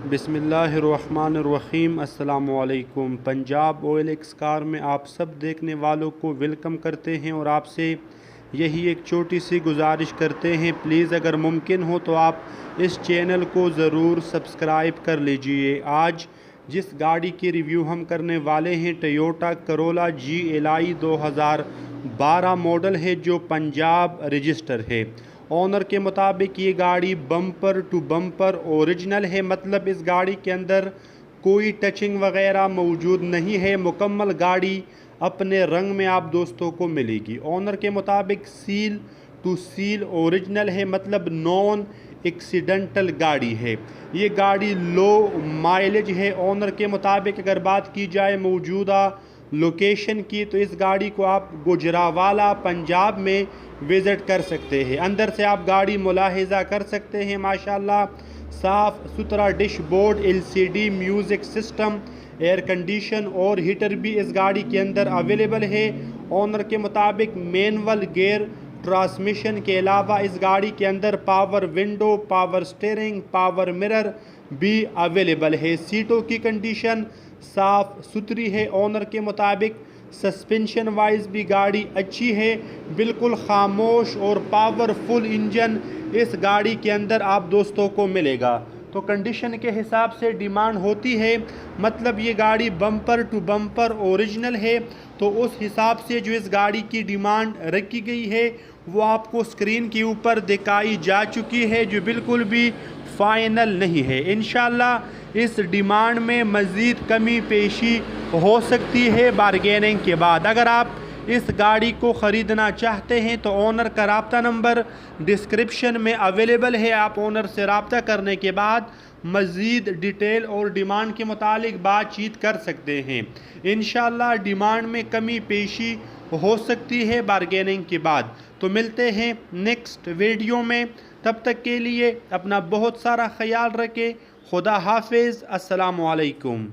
बिस्मिल्लाहिर्रहमानिर्रहीम। अस्सलामुअलैकुम। Punjab OLX car में आप सब देखने वालों को वेलकम करते हैं और आपसे यही एक छोटी सी गुजारिश करते हैं, प्लीज़ अगर मुमकिन हो तो आप इस चैनल को ज़रूर सब्सक्राइब कर लीजिए। आज जिस गाड़ी की रिव्यू हम करने वाले हैं टोयोटा करोला GLI 2012 मॉडल है, जो पंजाब रजिस्टर है। ओनर के मुताबिक ये गाड़ी बम्पर टू बम्पर ओरिजिनल है, मतलब इस गाड़ी के अंदर कोई टचिंग वगैरह मौजूद नहीं है। मुकम्मल गाड़ी अपने रंग में आप दोस्तों को मिलेगी। ओनर के मुताबिक सील टू सील ओरिजिनल है, मतलब नॉन एक्सीडेंटल गाड़ी है। ये गाड़ी लो माइलेज है। ओनर के मुताबिक अगर बात की जाए मौजूदा लोकेशन की, तो इस गाड़ी को आप गुजरावाला पंजाब में विज़िट कर सकते हैं। अंदर से आप गाड़ी मुलाहिजा कर सकते हैं। माशाल्लाह साफ़ सुथरा dashboard, LCD music system, air condition और हीटर भी इस गाड़ी के अंदर अवेलेबल है। ओनर के मुताबिक मैनुअल गियर ट्रांसमिशन के अलावा इस गाड़ी के अंदर power window, power steering, power mirror भी अवेलेबल है। सीटों की कंडीशन साफ़ सुथरी है। ओनर के मुताबिक सस्पेंशन वाइज भी गाड़ी अच्छी है। बिल्कुल खामोश और पावरफुल इंजन इस गाड़ी के अंदर आप दोस्तों को मिलेगा। तो कंडीशन के हिसाब से डिमांड होती है, मतलब ये गाड़ी बम्पर टू बम्पर ओरिजिनल है। तो उस हिसाब से जो इस गाड़ी की डिमांड रखी गई है वो आपको स्क्रीन के ऊपर दिखाई जा चुकी है, जो बिल्कुल भी फाइनल नहीं है। इंशाल्लाह इस डिमांड में मज़ीद कमी पेशी हो सकती है बारगेनिंग के बाद। अगर आप इस गाड़ी को ख़रीदना चाहते हैं तो ओनर का रब्ता नंबर डिस्क्रिप्शन में अवेलेबल है। आप ओनर से रब्ता करने के बाद मज़ीद डिटेल और डिमांड के मुतालिक बातचीत कर सकते हैं। इंशाल्लाह डिमांड में कमी पेशी हो सकती है बारगेनिंग के बाद। तो मिलते हैं नेक्स्ट वीडियो में, तब तक के लिए अपना बहुत सारा ख्याल रखें। खुदा हाफिज़। अस्सलामु अलैकुम।